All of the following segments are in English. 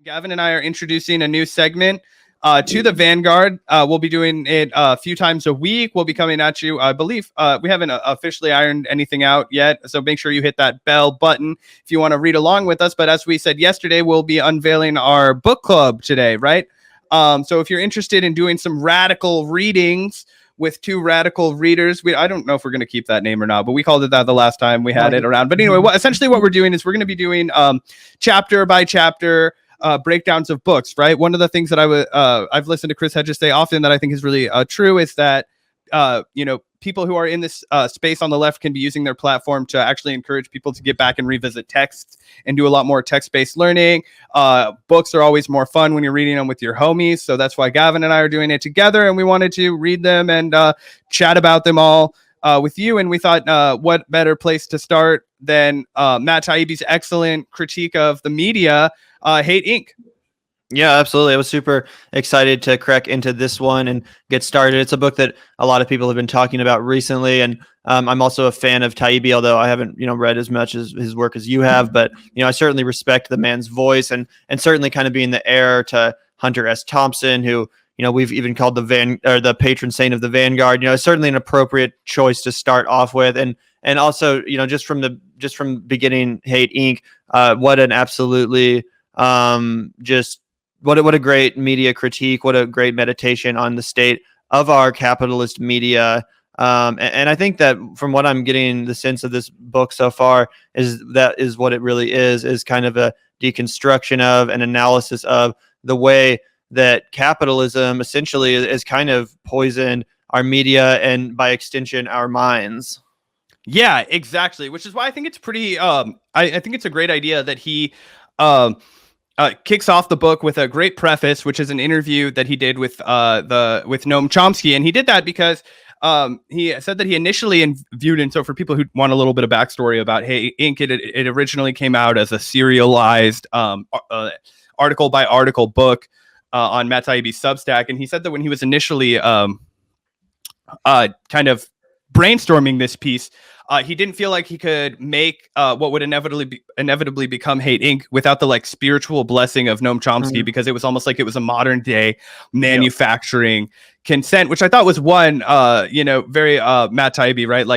Gavin and I are introducing a new segment to the Vanguard. We'll be doing it a few times a week. We'll be coming at you. I believe we haven't officially ironed anything out yet, so make sure you hit that bell button if you want to read along with us. But as we said yesterday, we'll be unveiling our book club today, right? So if you're interested in doing some radical readings with two radical readers, I don't know if we're going to keep that name or not, but we called it that the last time we had it around. But anyway, essentially what we're doing is we're going to be doing chapter by chapter breakdowns of books, right? One of the things that I've listened to Chris Hedges say often that I think is really true is that people who are in this space on the left can be using their platform to actually encourage people to get back and revisit texts and do a lot more text-based learning. Books are always more fun when you're reading them with your homies. So that's why Gavin and I are doing it together, and we wanted to read them and chat about them all with you. And we thought, what better place to start than Matt Taibbi's excellent critique of the media, Hate Inc. Yeah, absolutely. I was super excited to crack into this one and get started. It's a book that a lot of people have been talking about recently, and I'm also a fan of Taibbi, although I haven't, read as much as his work as you have. But I certainly respect the man's voice, and certainly kind of being the heir to Hunter S. Thompson, who we've even called the patron saint of the Vanguard. It's certainly an appropriate choice to start off with, and also just from beginning Hate Inc. What an absolutely What a great media critique. What a great meditation on the state of our capitalist media. And I think that from what I'm getting the sense of this book so far is what it really is kind of a deconstruction of an analysis of the way that capitalism essentially is kind of poisoned our media and by extension our minds. Yeah, exactly. Which is why I think it's pretty, I think it's a great idea that he, kicks off the book with a great preface, which is an interview that he did with Noam Chomsky, and he did that because he said that he initially viewed, and so for people who want a little bit of backstory about Hate Inc., it originally came out as a serialized article by article book on Matt Taibbi's Substack, and he said that when he was initially kind of brainstorming this piece, he didn't feel like he could make what would inevitably become Hate Inc. without the spiritual blessing of Noam Chomsky, because it was almost like it was a modern day manufacturing consent, which I thought was one, very Matt Taibbi, right?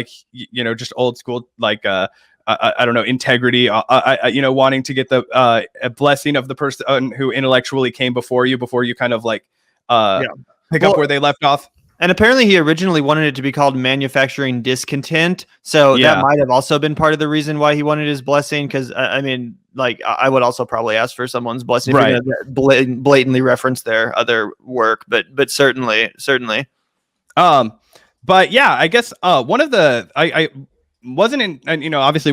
Just old school, I don't know, integrity, wanting to get the a blessing of the person who intellectually came before you kind of pick up where they left off. And apparently he originally wanted it to be called Manufacturing Discontent. So that might have also been part of the reason why he wanted his blessing. Because, I would also probably ask for someone's blessing if you're going to blatantly reference their other work. But certainly. But yeah, I guess one of the... I wasn't in, and obviously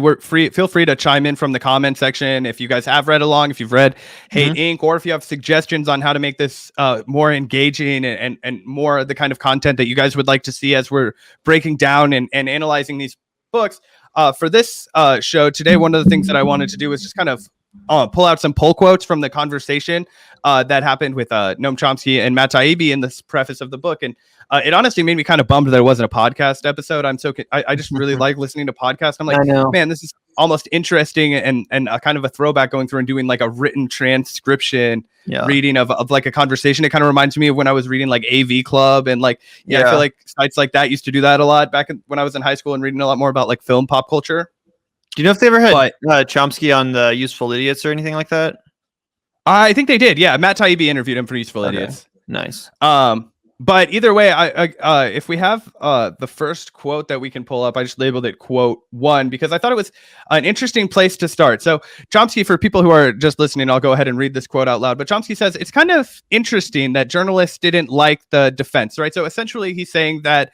feel free to chime in from the comment section if you guys have read along, if you've read Hate Inc., or if you have suggestions on how to make this more engaging and more the kind of content that you guys would like to see as we're breaking down and analyzing these books. For this show today, one of the things that I wanted to do was just kind of pull out some pull quotes from the conversation that happened with Noam Chomsky and Matt Taibbi in this preface of the book. And it honestly made me kind of bummed that it wasn't a podcast episode. I just really like listening to podcasts. I'm like, man, this is almost interesting and a kind of a throwback going through and doing a written transcription reading of a conversation. It kind of reminds me of when I was reading AV Club and I feel like sites like that used to do that a lot back when I was in high school and reading a lot more about film pop culture. Do you know if they ever had Chomsky on the Useful Idiots or anything like that? I think they did. Yeah, Matt Taibbi interviewed him for Useful Idiots. Nice. But either way, if we have the first quote that we can pull up, I just labeled it quote 1 because I thought it was an interesting place to start. So Chomsky, for people who are just listening, I'll go ahead and read this quote out loud. But Chomsky says, it's kind of interesting that journalists didn't like the defense, right? So essentially he's saying that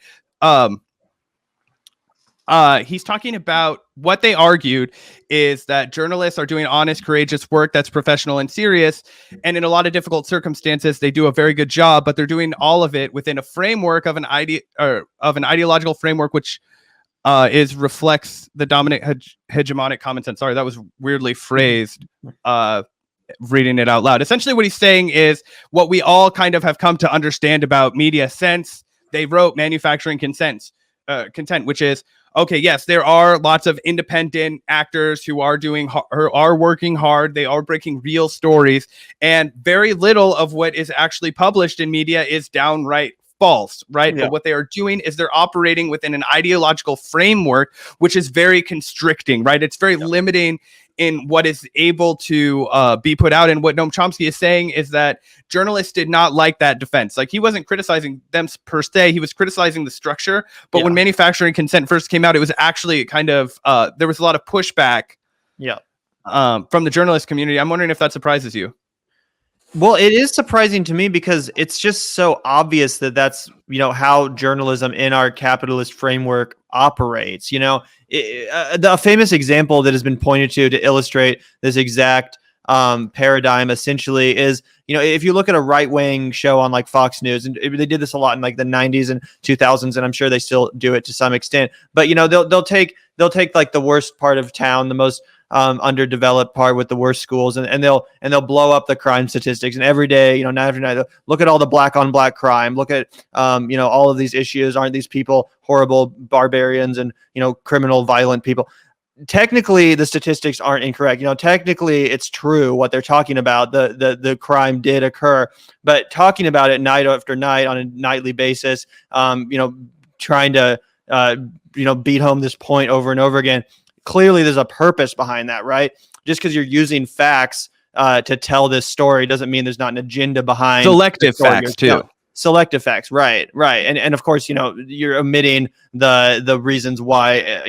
he's talking about what they argued is that journalists are doing honest, courageous work that's professional and serious. And in a lot of difficult circumstances, they do a very good job, but they're doing all of it within a framework of an ideological framework, which reflects the dominant hegemonic common sense. Sorry, that was weirdly phrased. Reading it out loud. Essentially what he's saying is what we all kind of have come to understand about media since they wrote Manufacturing Consent. consent, which is, okay, yes, there are lots of independent actors who are working hard. They are breaking real stories, and very little of what is actually published in media is downright false, right? Yeah. But what they are doing is they're operating within an ideological framework, which is very constricting, right? It's very limiting in what is able to be put out. And what Noam Chomsky is saying is that journalists did not like that defense. Like, he wasn't criticizing them per se, he was criticizing the structure. But when manufacturing consent first came out, it was actually kind of there was a lot of pushback from the journalist community. I'm wondering if that surprises you. Well, it is surprising to me because it's just so obvious that that's, how journalism in our capitalist framework operates. The famous example that has been pointed to illustrate this exact paradigm essentially is, if you look at a right-wing show on like Fox News, and they did this a lot in like the 90s and 2000s, and I'm sure they still do it to some extent, but they'll take like the worst part of town, the most underdeveloped part with the worst schools, and they'll blow up the crime statistics, and every day, night after night, look at all the black on black crime, look at all of these issues. Aren't these people horrible barbarians and criminal violent people? Technically, the statistics aren't incorrect. Technically it's true what they're talking about. The crime did occur, but talking about it night after night on a nightly basis, trying to beat home this point over and over again. Clearly there's a purpose behind that, right? Just because you're using facts to tell this story doesn't mean there's not an agenda behind selective facts too. Selective facts, right. And of course, you're omitting the reasons why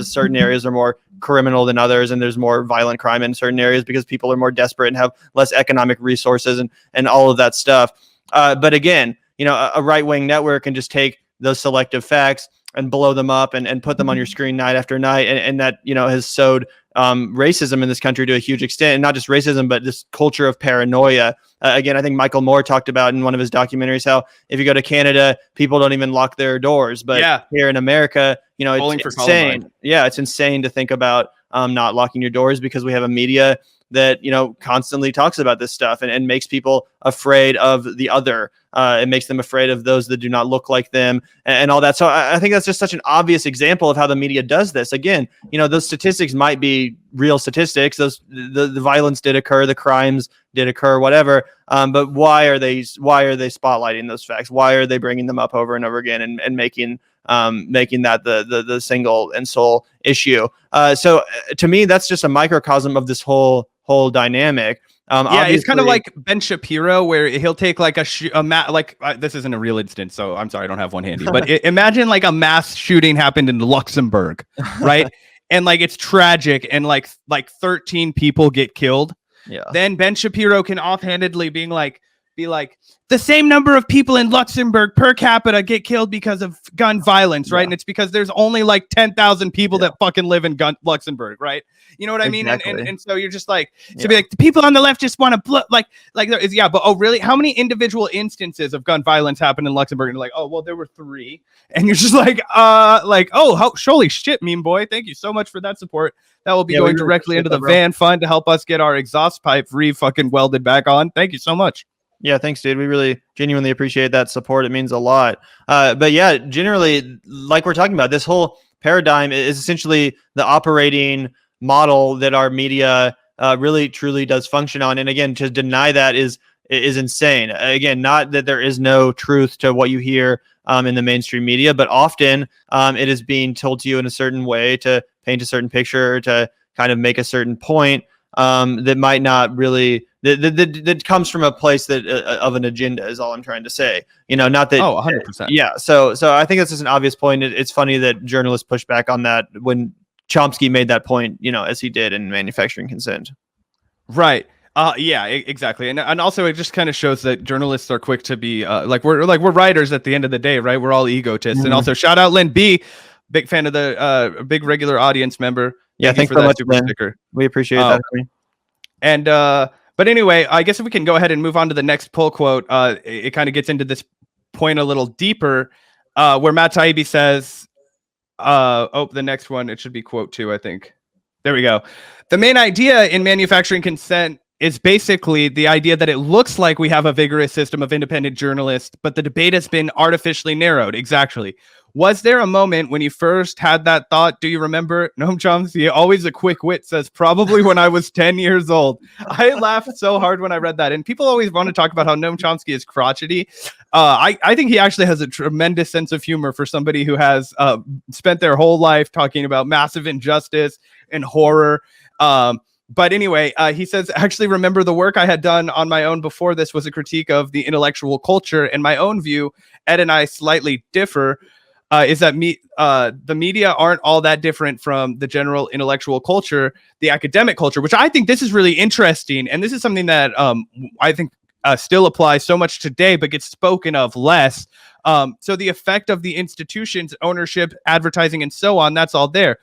certain areas are more criminal than others, and there's more violent crime in certain areas because people are more desperate and have less economic resources and all of that stuff. But again, a right-wing network can just take those selective facts and blow them up and put them on your screen night after night. And that, has sowed racism in this country to a huge extent, and not just racism, but this culture of paranoia. Again, I think Michael Moore talked about in one of his documentaries how if you go to Canada, people don't even lock their doors. But here in America, it's insane. Yeah, it's insane to think about not locking your doors because we have a media that constantly talks about this stuff and makes people afraid of the other. It makes them afraid of those that do not look like them and all that. So I think that's just such an obvious example of how the media does this. Again, those statistics might be real statistics. The violence did occur, the crimes did occur, whatever. But why are they spotlighting those facts? Why are they bringing them up over and over again and making that the single and sole issue? So to me, that's just a microcosm of this whole dynamic. It's kind of like Ben Shapiro, where he'll take like this isn't a real instance, so I'm sorry I don't have one handy, but imagine like a mass shooting happened in Luxembourg, right? And like it's tragic, and like 13 people get killed. Yeah. Then Ben Shapiro can offhandedly be like, the same number of people in Luxembourg per capita get killed because of gun violence, right? Yeah. And it's because there's only like 10,000 people that fucking live in Luxembourg, right? You know what I mean? And so you're just like, be like, the people on the left just want to but oh really? How many individual instances of gun violence happened in Luxembourg? And you're like, oh well, there were 3, and you're just like, holy shit, meme boy, thank you so much for that support. That will be going directly into the Van Fund to help us get our exhaust pipe fucking welded back on. Thank you so much. Yeah, thanks, dude. We really genuinely appreciate that support. It means a lot. But yeah, generally, like we're talking about, this whole paradigm is essentially the operating model that our media really truly does function on. And again, to deny that is insane. Again, not that there is no truth to what you hear in the mainstream media, but often it is being told to you in a certain way to paint a certain picture, to kind of make a certain point that might not really that comes from a place that of an agenda is all I'm trying to say. Not that 100%. Yeah. So I think that's just an obvious point. It's funny that journalists push back on that when Chomsky made that point, as he did in Manufacturing Consent. Right. Exactly. And also it just kind of shows that journalists are quick to be we're writers at the end of the day, right? We're all egotists. Mm-hmm. And also shout out Lynn B, big fan of the big regular audience member. Yeah, thanks for that super sticker. We appreciate that. And but anyway, I guess if we can go ahead and move on to the next pull quote, it kind of gets into this point a little deeper, where Matt Taibbi says, the next one, it should be quote 2, I think. There we go. The main idea in manufacturing consent is basically the idea that it looks like we have a vigorous system of independent journalists, but the debate has been artificially narrowed. Exactly. Was there a moment when you first had that thought? Do you remember? Noam Chomsky, always a quick wit, says probably when I was 10 years old. I laughed so hard when I read that. And people always want to talk about how Noam Chomsky is crotchety. I think he actually has a tremendous sense of humor for somebody who has spent their whole life talking about massive injustice and horror. But anyway, he says, actually remember the work I had done on my own before this was a critique of the intellectual culture. And my own view, Ed and I slightly differ, is that the media aren't all that different from the general intellectual culture, the academic culture, which I think this is really interesting. And this is something that I think still applies so much today, but gets spoken of less. So the effect of the institutions, ownership, advertising, and so on, that's all there.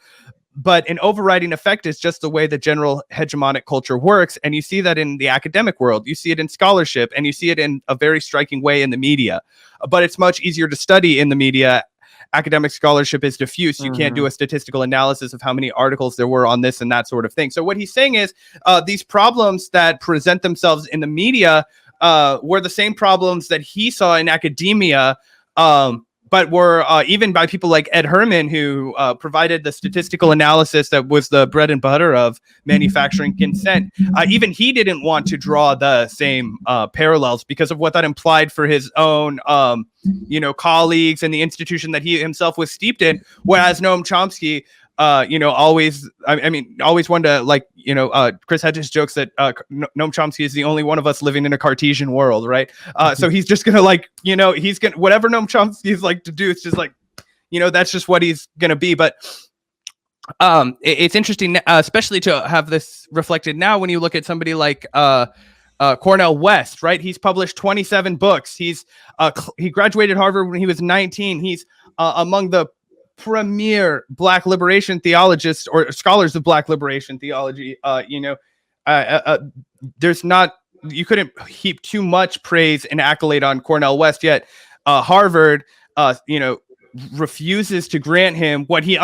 But an overriding effect is just the way the general hegemonic culture works. And you see that in the academic world, you see it in scholarship, and you see it in a very striking way in the media. But it's much easier to study in the media. Academic scholarship is diffuse. You can't do a statistical analysis of how many articles there were on this and that sort of thing. So what he's saying is these problems that present themselves in the media were the same problems that he saw in academia, but were even by people like Ed Herman, who provided the statistical analysis that was the bread and butter of manufacturing consent. Even he didn't want to draw the same parallels because of what that implied for his own colleagues and the institution that he himself was steeped in. Whereas Noam Chomsky, always wanted to, Chris Hedges jokes that Noam Chomsky is the only one of us living in a Cartesian world, right? So he's just gonna he's gonna, whatever Noam Chomsky's like to do, it's just like, that's just what he's gonna be. But it's interesting, especially to have this reflected now when you look at somebody like Cornel West, right? He's published 27 books. He graduated Harvard when he was 19. He's among the premier Black liberation theologists or scholars of Black liberation theology. There's not, you couldn't heap too much praise and accolade on Cornel West, yet Harvard refuses to grant him what he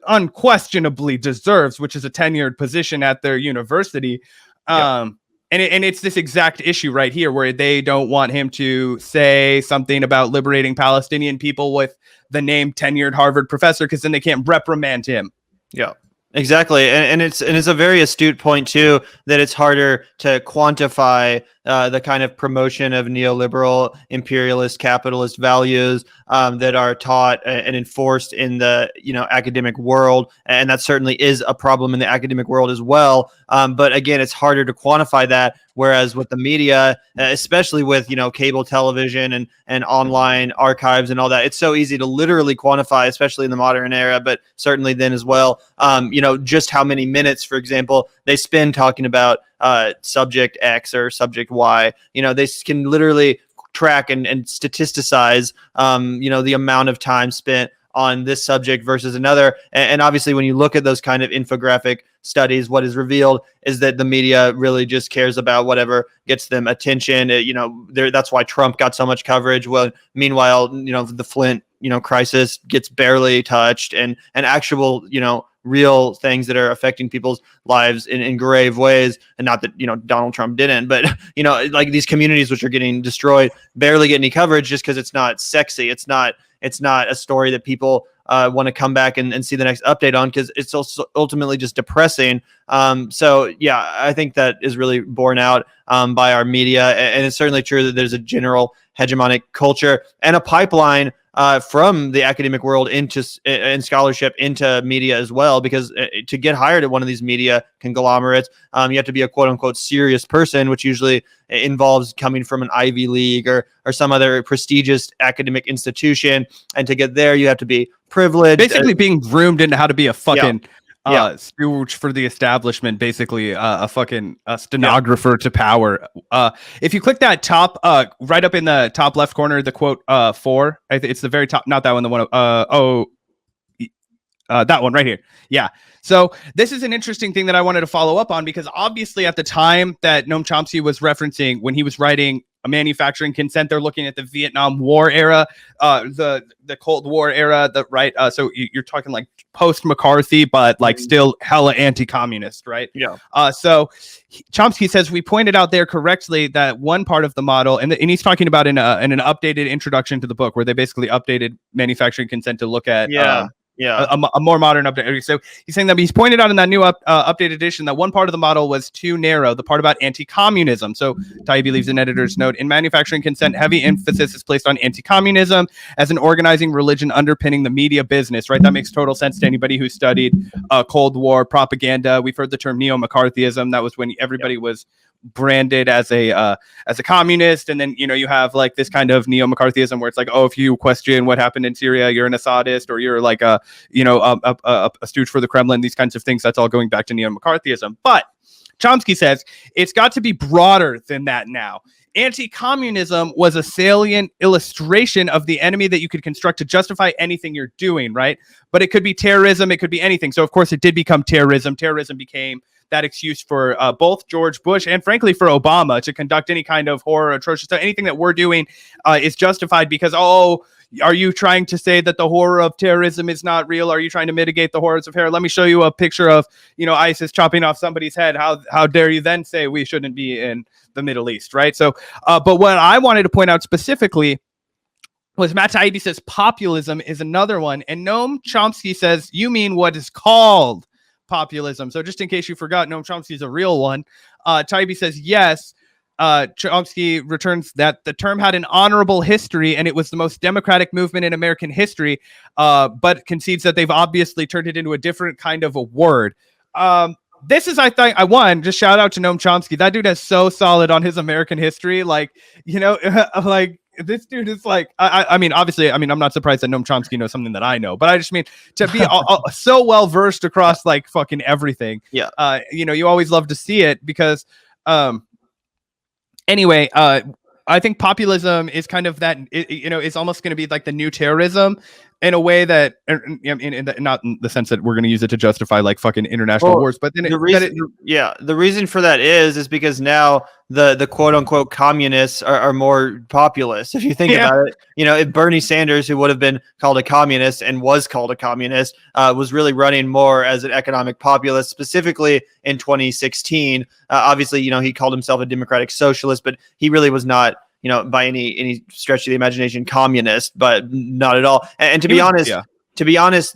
unquestionably deserves, which is a tenured position at their university. And it's this exact issue right here where they don't want him to say something about liberating Palestinian people with the name tenured Harvard professor, because then they can't reprimand him. Yeah, exactly. And it's a very astute point too, that it's harder to quantify the kind of promotion of neoliberal imperialist capitalist values that are taught and enforced in the academic world, and that certainly is a problem in the academic world as well. But again, it's harder to quantify that. Whereas with the media, especially with cable television and online archives and all that, it's so easy to literally quantify, especially in the modern era, but certainly then as well. Just how many minutes, for example, they spend talking about subject X or subject Y. They can literally track and statisticize the amount of time spent on this subject versus another. And obviously when you look at those kind of infographic studies, what is revealed is that the media really just cares about whatever gets them attention. That's why Trump got so much coverage. Well, meanwhile, the Flint crisis gets barely touched, and actual real things that are affecting people's lives in grave ways. And not that Donald Trump didn't, but like these communities which are getting destroyed barely get any coverage just because it's not sexy. It's not a story that people want to come back and see the next update on, because it's also ultimately just depressing. So yeah, I think that is really borne out by our media, and it's certainly true that there's a general hegemonic culture and a pipeline from the academic world into and scholarship into media as well, because to get hired at one of these media conglomerates, you have to be a quote unquote serious person, which usually involves coming from an Ivy League or some other prestigious academic institution. And to get there, you have to be privileged. Basically being groomed into how to be a fucking stooge for the establishment, basically a fucking stenographer to power. If you click that top, right up in the top left corner, the quote 4, it's the very top, not that one, the one, that one right here. Yeah. So this is an interesting thing that I wanted to follow up on, because obviously at the time that Noam Chomsky was referencing when he was writing manufacturing consent. They're looking at the Vietnam War era, the Cold War era, so you're talking like post McCarthy, but like still hella anti-communist, right? Yeah. So Chomsky says we pointed out there correctly that one part of the model, and he's talking about in an updated introduction to the book, where they basically updated manufacturing consent to look at a more modern update. So he's saying that he's pointed out in that new updated edition that one part of the model was too narrow, the part about anti-communism. So Taibbi leaves an editor's note: in manufacturing consent, heavy emphasis is placed on anti-communism as an organizing religion underpinning the media business, right? That makes total sense to anybody who studied Cold War propaganda. We've heard the term neo-McCarthyism. That was when everybody was branded as a communist, and then you have like this kind of neo-McCarthyism where it's like, oh, if you question what happened in Syria, you're an Assadist, or you're like a stooge for the Kremlin. These kinds of things. That's all going back to neo-McCarthyism. But Chomsky says it's got to be broader than that now. Anti-communism was a salient illustration of the enemy that you could construct to justify anything you're doing, right? But it could be terrorism, it could be anything. So of course it did become terrorism. Terrorism became that excuse for both George Bush and frankly for Obama to conduct any kind of horror, atrocious stuff. Anything that we're doing is justified because, oh, are you trying to say that the horror of terrorism is not real? Are you trying to mitigate the horrors of terror? Let me show you a picture of, ISIS chopping off somebody's head. How dare you then say we shouldn't be in the Middle East, right? So, but what I wanted to point out specifically was Matt Taibbi says populism is another one. And Noam Chomsky says, you mean what is called populism. So just in case you forgot, Noam Chomsky is a real one. Taibbi says, yes. Chomsky returns that the term had an honorable history and it was the most democratic movement in American history, but concedes that they've obviously turned it into a different kind of a word. This is, I think, just shout out to Noam Chomsky. That dude is so solid on his American history. Like, like this dude is like, I mean, obviously, I'm not surprised that Noam Chomsky knows something that I know, but I just mean to be so well versed across like fucking everything. Yeah. You always love to see it because, anyway, I think populism is kind of that, it's almost going to be like the new terrorism in a way that, not in the sense that we're going to use it to justify like fucking international wars, but then the reason for that is because now the quote unquote communists are more populist. If you think about it, if Bernie Sanders, who would have been called a communist and was called a communist, was really running more as an economic populist, specifically in 2016, obviously, he called himself a democratic socialist, but he really was not, by any stretch of the imagination, communist, but not at all. And to be honest,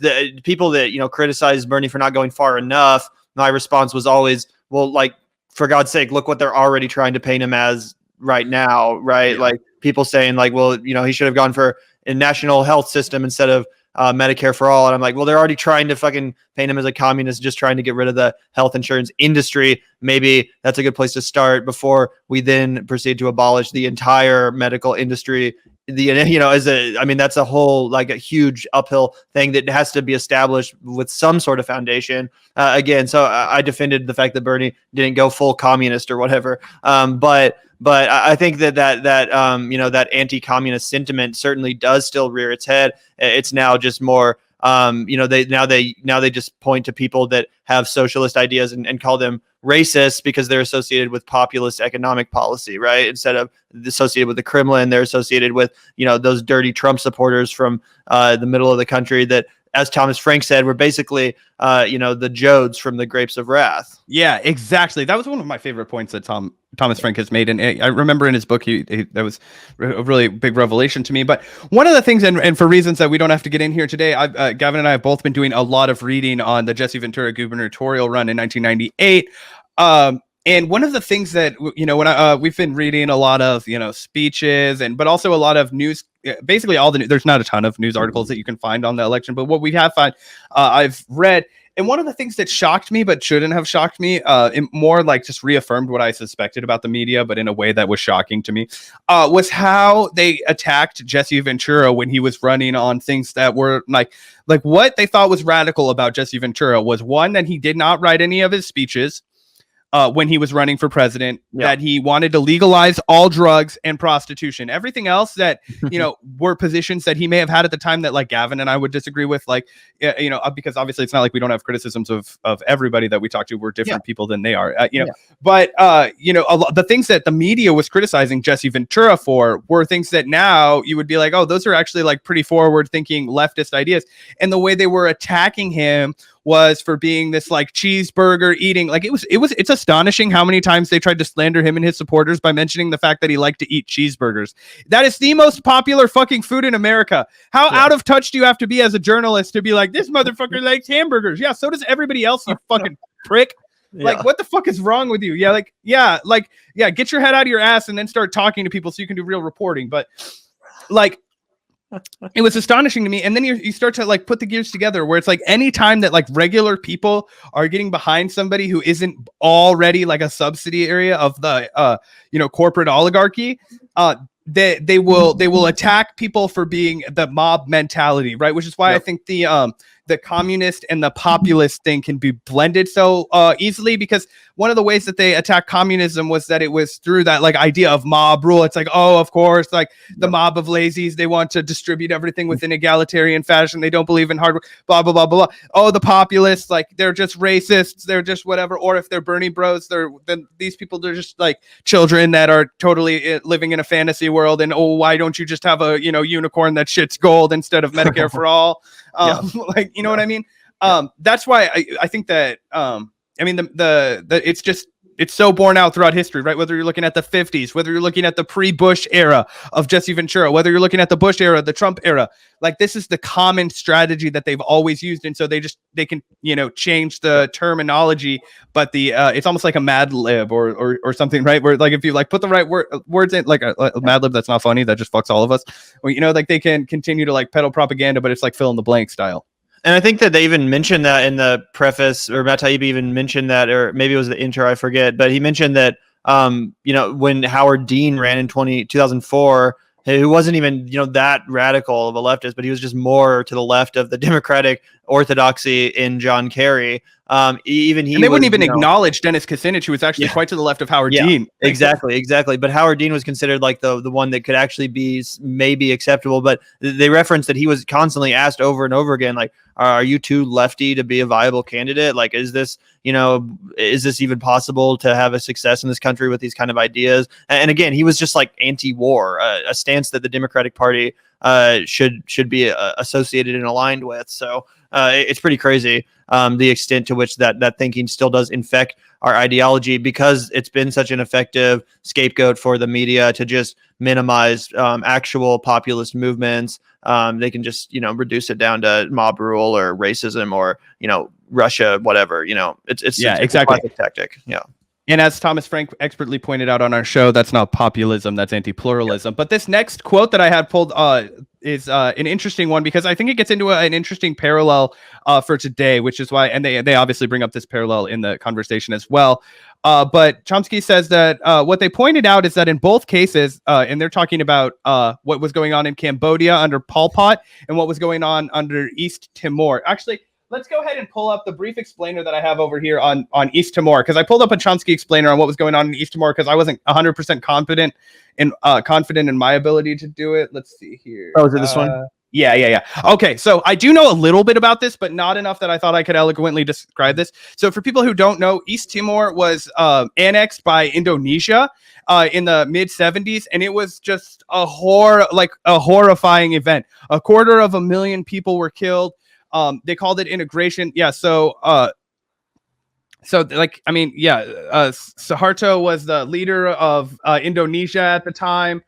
the people that, criticize Bernie for not going far enough, my response was always, well, like, for God's sake, look what they're already trying to paint him as right now, right? Yeah. Like people saying like, well, he should have gone for a national health system instead of Medicare for all. And I'm like, well, they're already trying to fucking paint him as a communist, just trying to get rid of the health insurance industry. Maybe that's a good place to start before we then proceed to abolish the entire medical industry. That's a whole, like a huge uphill thing that has to be established with some sort of foundation. So I defended the fact that Bernie didn't go full communist or whatever. But I think that anti-communist sentiment certainly does still rear its head. It's now just more, they just point to people that have socialist ideas and call them racist because they're associated with populist economic policy, right? Instead of associated with the Kremlin, they're associated with, those dirty Trump supporters from the middle of the country that, as Thomas Frank said, were basically, the Jodes from the Grapes of Wrath. Yeah, exactly. That was one of my favorite points that Thomas Frank has made. And I remember in his book, that was a really big revelation to me. But one of the things, and for reasons that we don't have to get in here today, Gavin and I have both been doing a lot of reading on the Jesse Ventura gubernatorial run in 1998. And one of the things that, when we've been reading a lot of, speeches but also a lot of news, basically there's not a ton of news articles that you can find on the election, but what we have found, I've read, and one of the things that shocked me, but shouldn't have shocked me, more like just reaffirmed what I suspected about the media, but in a way that was shocking to me, was how they attacked Jesse Ventura when he was running on things that were like what they thought was radical about Jesse Ventura was, one, that he did not write any of his speeches. when he was running for president, that he wanted to legalize all drugs and prostitution. Everything else that, were positions that he may have had at the time that like Gavin and I would disagree with, like, because obviously it's not like we don't have criticisms of everybody that we talk to. We're different people than they are, but, the things that the media was criticizing Jesse Ventura for were things that now you would be like, oh, those are actually like pretty forward thinking leftist ideas. And the way they were attacking him was for being this like cheeseburger eating, like it's astonishing how many times they tried to slander him and his supporters by mentioning the fact that he liked to eat cheeseburgers. That is the most popular fucking food in America. How out of touch do you have to be as a journalist to be like, this motherfucker likes hamburgers? Yeah, so does everybody else, you fucking prick. Like, what the fuck is wrong with you? Get your head out of your ass and then start talking to people so you can do real reporting. But like, it was astonishing to me. And then you start to like put the gears together where it's like any time that like regular people are getting behind somebody who isn't already like a subsidiary of the corporate oligarchy, they will attack people for being the mob mentality, right? Which is why I think the communist and the populist thing can be blended so easily, because one of the ways that they attacked communism was that it was through that like idea of mob rule. It's like, oh, of course, like the mob of lazies, they want to distribute everything within egalitarian fashion. They don't believe in hard work, blah, blah, blah, blah, blah. Oh, the populists, like they're just racists. They're just whatever. Or if they're Bernie bros, then these people, they're just like children that are totally living in a fantasy world. And, oh, why don't you just have a, unicorn that shits gold instead of Medicare for all? Like, you know what I mean? That's why I think that, it's so borne out throughout history, right? Whether you're looking at the 50s, whether you're looking at the pre-Bush era of Jesse Ventura, whether you're looking at the Bush era, the Trump era, like this is the common strategy that they've always used. And so they can, change the terminology, but it's almost like a Mad Lib or something, right? Where like, if you like put the right words in, like a Mad Lib, that's not funny. That just fucks all of us. Well, like they can continue to like peddle propaganda, but it's like fill in the blank style. And I think that they even mentioned that in the preface, or Matt Taibbi even mentioned that, or maybe it was the intro, I forget, but he mentioned that, when Howard Dean ran in 2004, who wasn't even, that radical of a leftist, but he was just more to the left of the Democratic orthodoxy in John Kerry. Even he, and they wouldn't even acknowledge Dennis Kucinich, who was actually quite to the left of Howard Dean. Exactly. But Howard Dean was considered like the one that could actually be maybe acceptable. But they referenced that he was constantly asked over and over again, like, are you too lefty to be a viable candidate? Like, is this even possible to have a success in this country with these kind of ideas? And again, he was just like anti-war, a stance that the Democratic Party should be associated and aligned with. So it's pretty crazy the extent to which that thinking still does infect our ideology, because it's been such an effective scapegoat for the media to just minimize actual populist movements. They can just reduce it down to mob rule or racism or Russia, whatever. It's exactly a classic tactic. Yeah. And as Thomas Frank expertly pointed out on our show, that's not populism, that's anti-pluralism. But this next quote that I had pulled is an interesting one, because I think it gets into an interesting parallel for today, which is why, and they obviously bring up this parallel in the conversation as well. But Chomsky says that what they pointed out is that in both cases, and they're talking about what was going on in Cambodia under Pol Pot and what was going on under East Timor. Actually, let's go ahead and pull up the brief explainer that I have over here on East Timor, because I pulled up a Chomsky explainer on what was going on in East Timor because I wasn't 100% confident in my ability to do it. Let's see here. Oh, is it this one? Yeah. Okay, so I do know a little bit about this, but not enough that I thought I could eloquently describe this. So for people who don't know, East Timor was annexed by Indonesia in the mid 70s, and it was just a horrifying event. 250,000 people were killed. They called it integration. Yeah. Suharto was the leader of Indonesia at the time.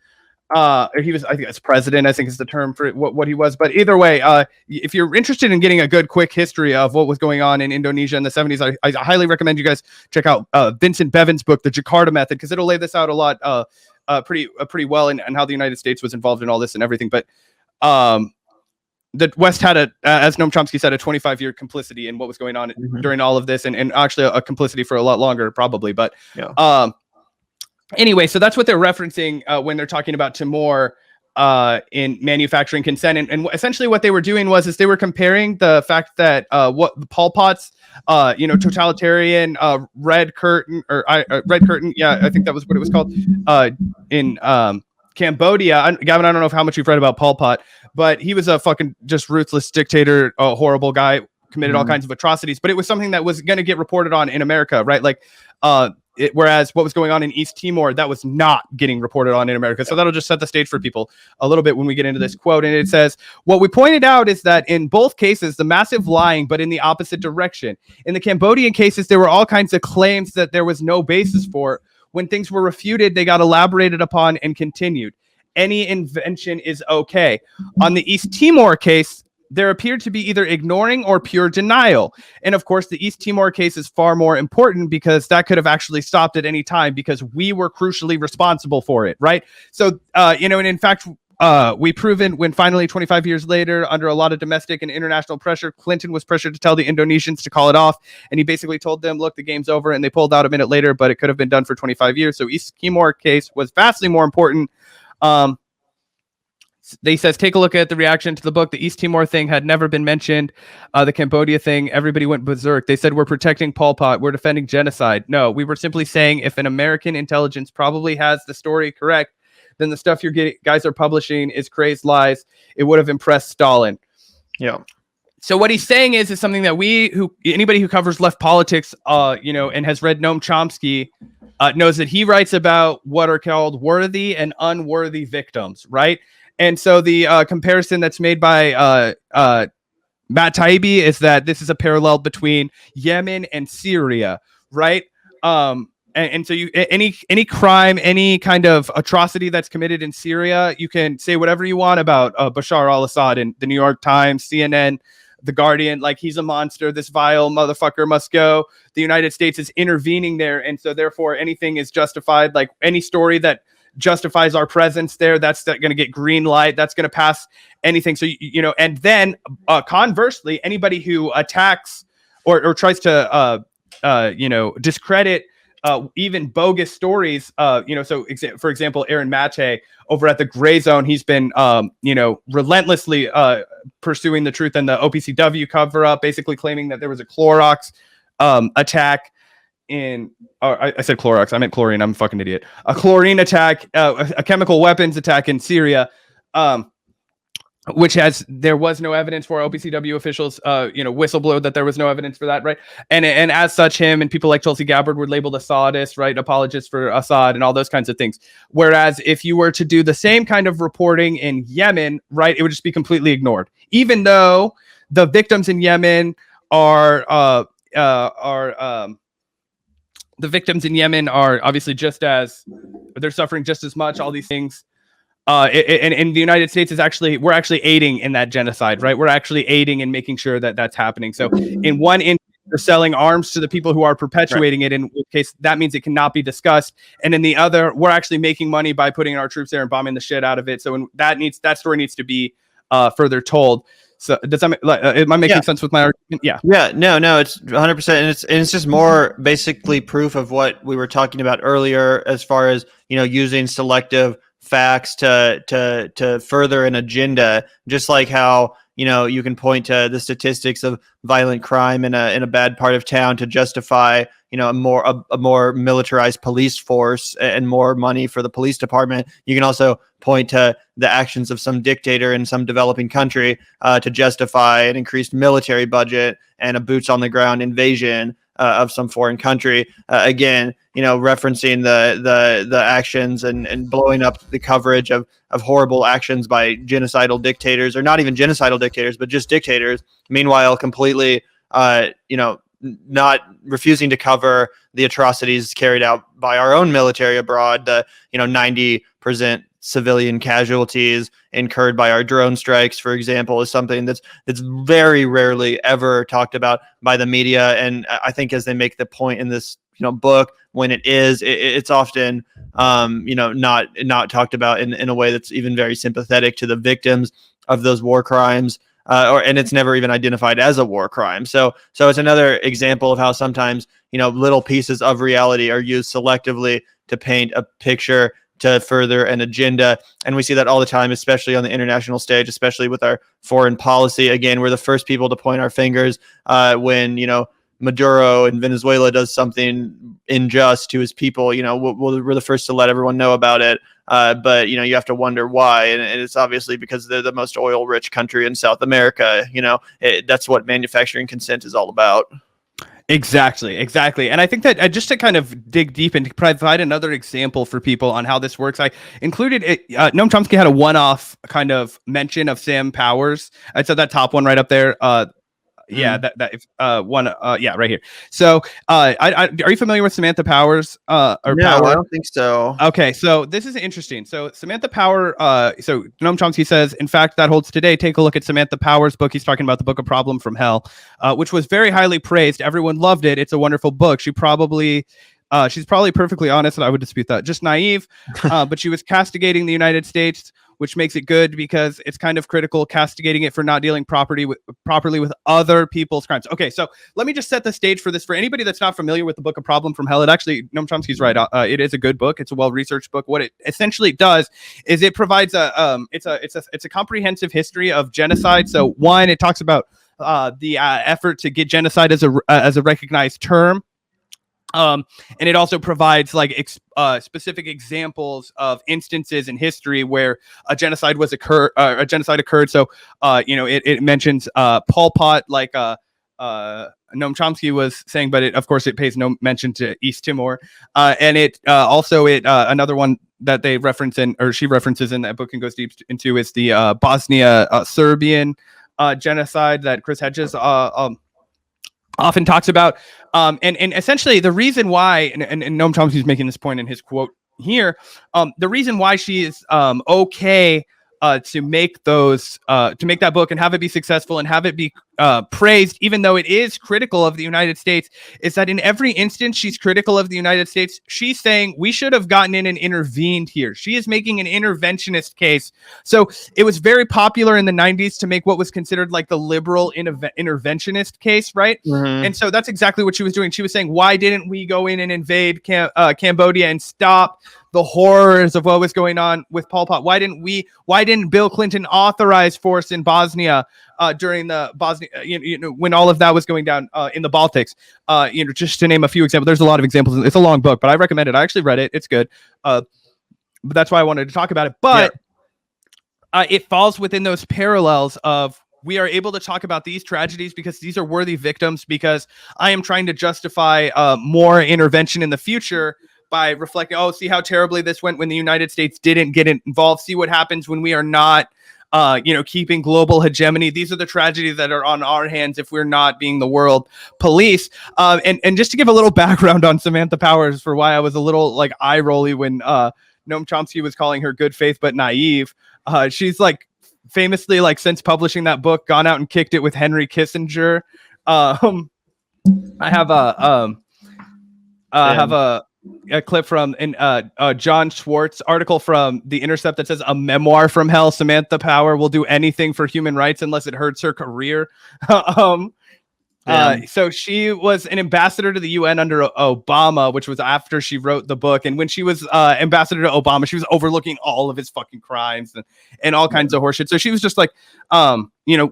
He was, I think it's president, I think is the term for what he was. But either way, if you're interested in getting a good quick history of what was going on in Indonesia in the 70s, I highly recommend you guys check out Vincent Bevan's book, The Jakarta Method, because it'll lay this out a lot, pretty well, and how the United States was involved in all this and everything. But the West had as Noam Chomsky said, a 25-year complicity in what was going on during all of this, and actually a complicity for a lot longer, probably. But anyway, so that's what they're referencing when they're talking about Timor. in manufacturing consent. And essentially what they were doing is they were comparing the fact that what the Pol Pot's totalitarian red curtain red curtain. Yeah, I think that was what it was called in Cambodia. Gavin, I don't know how much you've read about Pol Pot, but he was a fucking just ruthless dictator, a horrible guy, committed all kinds of atrocities. But it was something that was going to get reported on in America, right? Like, whereas what was going on in East Timor, that was not getting reported on in America. So that'll just set the stage for people a little bit when we get into this quote. And it says, what we pointed out is that in both cases, the massive lying, but in the opposite direction. In the Cambodian cases, there were all kinds of claims that there was no basis for. When things were refuted, they got elaborated upon and continued. Any invention is okay. On the East Timor case, there appeared to be either ignoring or pure denial. And of course, the East Timor case is far more important because that could have actually stopped at any time because we were crucially responsible for it, right? So, and in fact, we proven when finally 25 years later, under a lot of domestic and international pressure, Clinton was pressured to tell the Indonesians to call it off. And he basically told them, look, the game's over. And they pulled out a minute later, but it could have been done for 25 years. So East Timor case was vastly more important. They says, take a look at the reaction to the book. The East Timor thing had never been mentioned. The Cambodia thing, everybody went berserk. They said, we're protecting Pol Pot. We're defending genocide. No, we were simply saying if an American intelligence probably has the story correct, then the stuff guys are publishing is crazed lies. It would have impressed Stalin. Yeah. So what he's saying is something that anybody who covers left politics, and has read Noam Chomsky, knows that he writes about what are called worthy and unworthy victims, right? And so the comparison that's made by Matt Taibbi is that this is a parallel between Yemen and Syria, right? And so any crime, any kind of atrocity that's committed in Syria, you can say whatever you want about Bashar al-Assad in the New York Times, CNN, The Guardian, like he's a monster, this vile motherfucker must go. The United States is intervening there, and so therefore anything is justified. Like any story that justifies our presence there, that's going to get green light, that's going to pass anything. So and then conversely, anybody who attacks or tries to discredit even bogus stories, so for example, Aaron Mate over at the Gray Zone, he's been relentlessly pursuing the truth in the OPCW cover up, basically claiming that there was a Clorox attack I said Clorox, I meant chlorine. I'm a fucking idiot. A chlorine attack, a chemical weapons attack in Syria, which there was no evidence for. OPCW officials, whistleblowed that there was no evidence for that, right? And as such, him and people like Tulsi Gabbard were labeled Assadist, right? Apologists for Assad and all those kinds of things. Whereas if you were to do the same kind of reporting in Yemen, right, it would just be completely ignored, even though the victims in Yemen are the victims in Yemen are obviously they're suffering just as much, all these things. And the United States we're actually aiding in that genocide, right? We're actually aiding in making sure that that's happening. So in one instance, we're selling arms to the people who are perpetuating it, in which case that means it cannot be discussed. And in the other, we're actually making money by putting our troops there and bombing the shit out of it. So that story needs to be further told. So does that am I making sense with my argument? Yeah. Yeah. No, it's 100%. And it's just more basically proof of what we were talking about earlier, as far as, using selective facts to further an agenda, just like how, you can point to the statistics of violent crime in a bad part of town to justify, a more militarized police force and more money for the police department. You can also point to the actions of some dictator in some developing country to justify an increased military budget and a boots on the ground invasion of some foreign country. Again, referencing the actions and blowing up the coverage of horrible actions by genocidal dictators, or not even genocidal dictators, but just dictators. Meanwhile, completely, not refusing to cover the atrocities carried out by our own military abroad. The 90% civilian casualties incurred by our drone strikes, for example, is something that's very rarely ever talked about by the media. And I think as they make the point in this book, when it's often not talked about in a way that's even very sympathetic to the victims of those war crimes. And it's never even identified as a war crime. So it's another example of how sometimes, little pieces of reality are used selectively to paint a picture to further an agenda. And we see that all the time, especially on the international stage, especially with our foreign policy. Again, we're the first people to point our fingers when, Maduro in Venezuela does something unjust to his people. We're the first to let everyone know about it. But you have to wonder why. And it's obviously because they're the most oil rich country in South America. That's what manufacturing consent is all about. Exactly. And I think that just to kind of dig deep and provide another example for people on how this works, I included it. Noam Chomsky had a one-off kind of mention of Sam Powers. I said that top one right up there. Yeah, right here. So, are you familiar with Samantha Powers? No, Power? I don't think so. Okay, so this is interesting. So Samantha Power. So Noam Chomsky says, in fact, that holds today. Take a look at Samantha Power's book. He's talking about the Book of Problem from Hell, which was very highly praised. Everyone loved it. It's a wonderful book. She's probably perfectly honest, and I would dispute that. Just naive, but she was castigating the United States, which makes it good because it's kind of critical, castigating it for not dealing properly with other people's crimes. Okay, so let me just set the stage for this for anybody that's not familiar with the Book of Problem from Hell. Noam Chomsky's right. It is a good book. It's a well-researched book. What it essentially does is it provides it's a comprehensive history of genocide. So one, it talks about the effort to get genocide as a recognized term. And it also provides specific examples of instances in history where a genocide occurred. So, it mentions Pol Pot, like Noam Chomsky was saying, but of course it pays no mention to East Timor. And it another one that they reference she references in that book and goes deep into is the Bosnia Serbian genocide that Chris Hedges often talks about. And essentially the reason why, and Noam Chomsky is making this point in his quote here, the reason why she is okay to make that book and have it be successful and have it be praised, even though it is critical of the United States, is that in every instance she's critical of the United States, she's saying we should have gotten in and intervened here. She is making an interventionist case. So it was very popular in the 90s to make what was considered like the liberal interventionist case, right? Mm-hmm. And so that's exactly what she was doing. She was saying, why didn't we go in and invade Cambodia and stop the horrors of what was going on with Pol Pot? Why didn't Bill Clinton authorize force in Bosnia during the Bosnia, when all of that was going down in the Baltics? Just to name a few examples. There's a lot of examples. It's a long book, but I recommend it. I actually read it. It's good. But that's why I wanted to talk about it. But it falls within those parallels of, we are able to talk about these tragedies because these are worthy victims, because I am trying to justify more intervention in the future by reflecting, see how terribly this went when the United States didn't get involved. See what happens when we are not, keeping global hegemony. These are the tragedies that are on our hands if we're not being the world police. And just to give a little background on Samantha Powers for why I was a little eye rolly when Noam Chomsky was calling her good faith but naive. She's famously, since publishing that book, gone out and kicked it with Henry Kissinger. I have a clip from John Schwartz article from The Intercept that says, a memoir from hell. Samantha Power will do anything for human rights unless it hurts her career. So she was an ambassador to the UN under Obama, which was after she wrote the book. And when she was ambassador to Obama, she was overlooking all of his fucking crimes and all kinds of horseshit. So she was just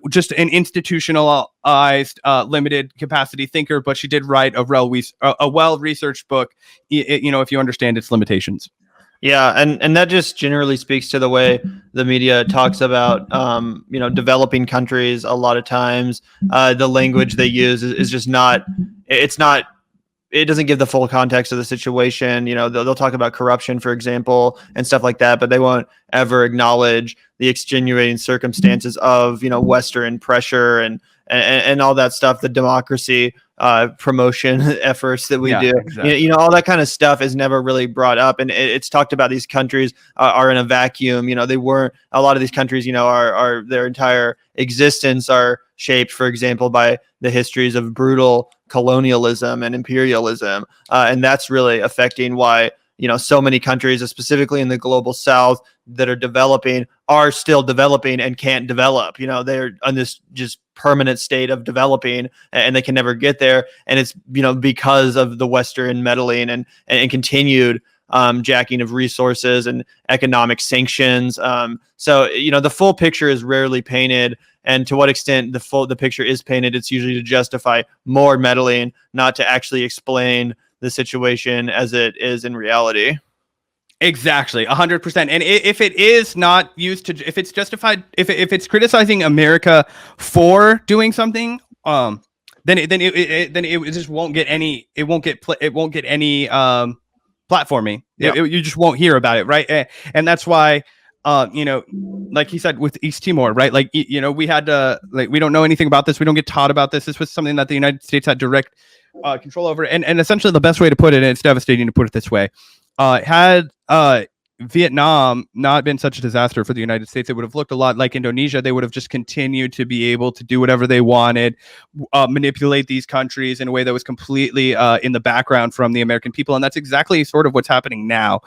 just an institutionalized, limited capacity thinker, but she did write a well-researched book, if you understand its limitations. Yeah, and that just generally speaks to the way the media talks about, developing countries. A lot of times, the language they use is just not. It doesn't give the full context of the situation. They'll talk about corruption, for example, and stuff like that, but they won't ever acknowledge the extenuating circumstances of Western pressure and all that stuff. The democracy promotion efforts that we do, exactly. All that kind of stuff is never really brought up, and it's talked about. These countries are in a vacuum. They weren't. A lot of these countries, are their entire existence are shaped, for example, by the histories of brutal colonialism and imperialism, and that's really affecting why so many countries, specifically in the global South, that are developing are still developing and can't develop. They're on this just permanent state of developing, and they can never get there. And it's because of the Western meddling and continued jacking of resources and economic sanctions. So, the full picture is rarely painted. And to what extent the picture is painted, it's usually to justify more meddling, not to actually explain the situation as it is in reality. Exactly, 100%. And if it is not used to, if it's justified, if it's criticizing America for doing something, then it just won't get any. It won't get any platforming. Yep. You just won't hear about it, right? And that's why, like he said with East Timor, right? Like we had to we don't know anything about this. We don't get taught about this. This was something that the United States had direct control over. And essentially, the best way to put it, and it's devastating to put it this way. Had Vietnam not been such a disaster for the United States, it would have looked a lot like Indonesia. They would have just continued to be able to do whatever they wanted, manipulate these countries in a way that was completely in the background from the American people. And that's exactly sort of what's happening now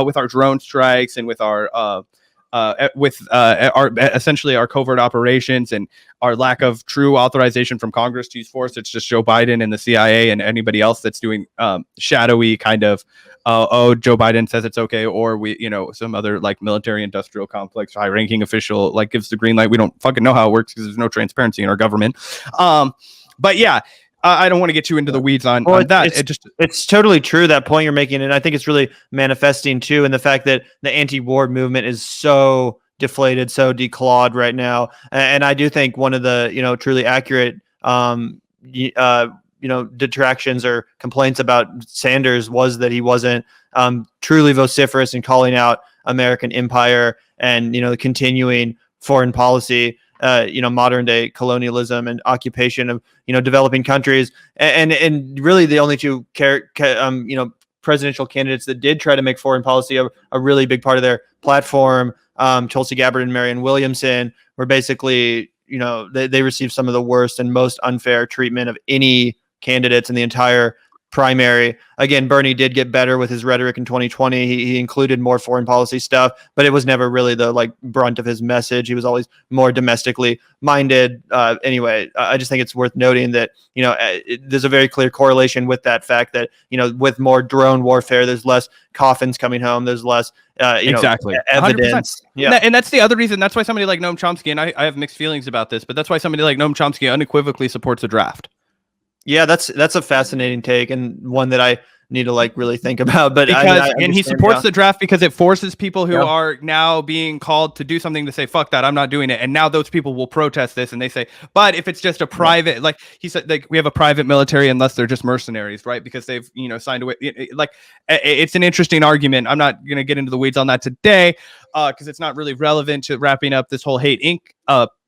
with our drone strikes and with our essentially our covert operations and our lack of true authorization from Congress to use force. It's just Joe Biden and the CIA and anybody else that's doing shadowy kind of Joe Biden says it's okay, or some other like military industrial complex high ranking official like gives the green light. We don't fucking know how it works because there's no transparency in our government. But yeah, I don't want to get you into the weeds on that. It's totally true, that point you're making. And I think it's really manifesting too in the fact that the anti-war movement is so deflated, so declawed right now. And I do think one of the, truly accurate, detractions or complaints about Sanders was that he wasn't truly vociferous in calling out American empire and, the continuing foreign policy, modern day colonialism and occupation of, developing countries. And really the only two presidential candidates that did try to make foreign policy a really big part of their platform, Tulsi Gabbard and Marianne Williamson, were basically, they received some of the worst and most unfair treatment of any candidates in the entire primary. Again, Bernie did get better with his rhetoric in 2020. He included more foreign policy stuff, but it was never really the brunt of his message. He was always more domestically minded. Anyway, I just think it's worth noting that, there's a very clear correlation with that fact that, with more drone warfare, there's less coffins coming home. There's less, exactly evidence. 100%. Yeah. And that's the other reason. That's why somebody like Noam Chomsky, and I have mixed feelings about this, but that's why somebody like Noam Chomsky unequivocally supports a draft. Yeah, that's a fascinating take and one that I need to really think about. But and he supports the draft because it forces people who are now being called to do something to say, fuck that, I'm not doing it. And now those people will protest this and they say, but if it's just a private, like he said, we have a private military unless they're just mercenaries, right? Because they've, signed away. It's an interesting argument. I'm not going to get into the weeds on that today because it's not really relevant to wrapping up this whole Hate Inc.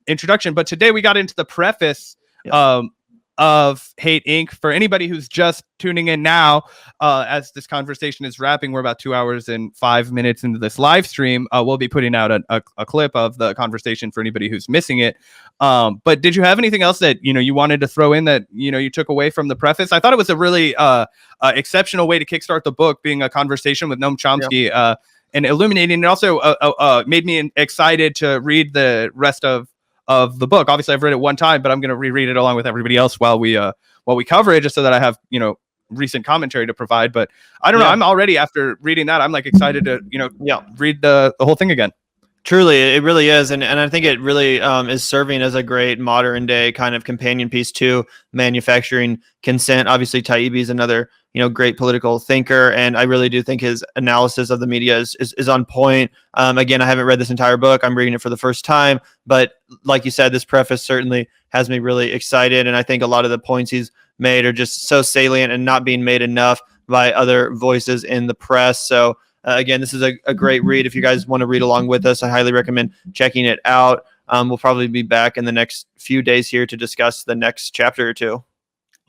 Introduction. But today we got into the preface of Hate Inc. For anybody who's just tuning in now, as this conversation is wrapping, we're about 2 hours and 5 minutes into this live stream. We'll be putting out a clip of the conversation for anybody who's missing it. But did you have anything else that you wanted to throw in that you took away from the preface? I thought it was a really exceptional way to kickstart the book, being a conversation with Noam Chomsky and illuminating. It also made me excited to read the rest of the book. Obviously, I've read it one time, but I'm going to reread it along with everybody else while we cover it, just so that I have recent commentary to provide. But I don't know. I'm already, after reading that, I'm excited to read the whole thing again. Truly, it really is, and I think it really is serving as a great modern day kind of companion piece to manufacturing consent. Obviously, Taibbi is another great political thinker, and I really do think his analysis of the media is on point. Again, I haven't read this entire book. I'm reading it for the first time, but like you said, this preface certainly has me really excited, and I think a lot of the points he's made are just so salient and not being made enough by other voices in the press. So again, this is a great read. If you guys want to read along with us, I highly recommend checking it out. We'll probably be back in the next few days here to discuss the next chapter or two.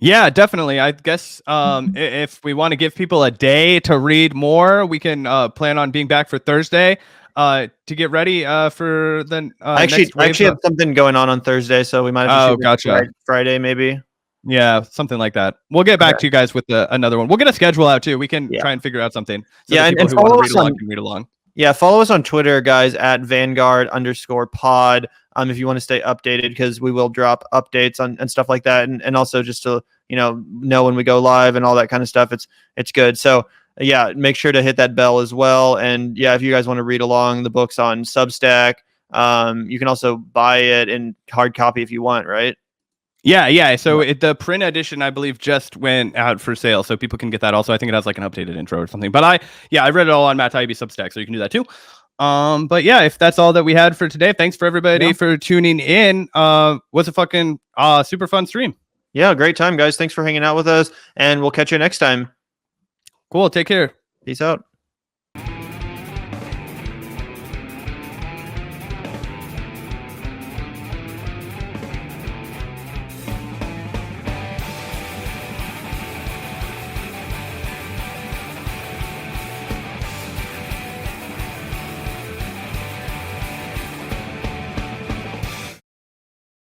Yeah, definitely. I guess if we want to give people a day to read more, we can plan on being back for Thursday to get ready for the I actually have something going on Thursday, so we might have to gotcha. Friday maybe. Yeah, something like that. We'll get back to you guys with another one. We'll get a schedule out too. We can try and figure out something. So and follow us on read along. Yeah, follow us on Twitter, guys, at Vanguard_pod. If you want to stay updated, because we will drop updates and stuff like that, and also just to know when we go live and all that kind of stuff. It's good. So yeah, make sure to hit that bell as well. And yeah, if you guys want to read along, the book's on Substack. You can also buy it in hard copy if you want, right? Yeah. So the print edition, I believe, just went out for sale, so people can get that. Also, I think it has like an updated intro or something. But I read it all on Matt Taibbi Substack, so you can do that too. But yeah, if that's all that we had for today, thanks for everybody for tuning in. Was a fucking super fun stream. Yeah, great time, guys. Thanks for hanging out with us, and we'll catch you next time. Cool. Take care. Peace out.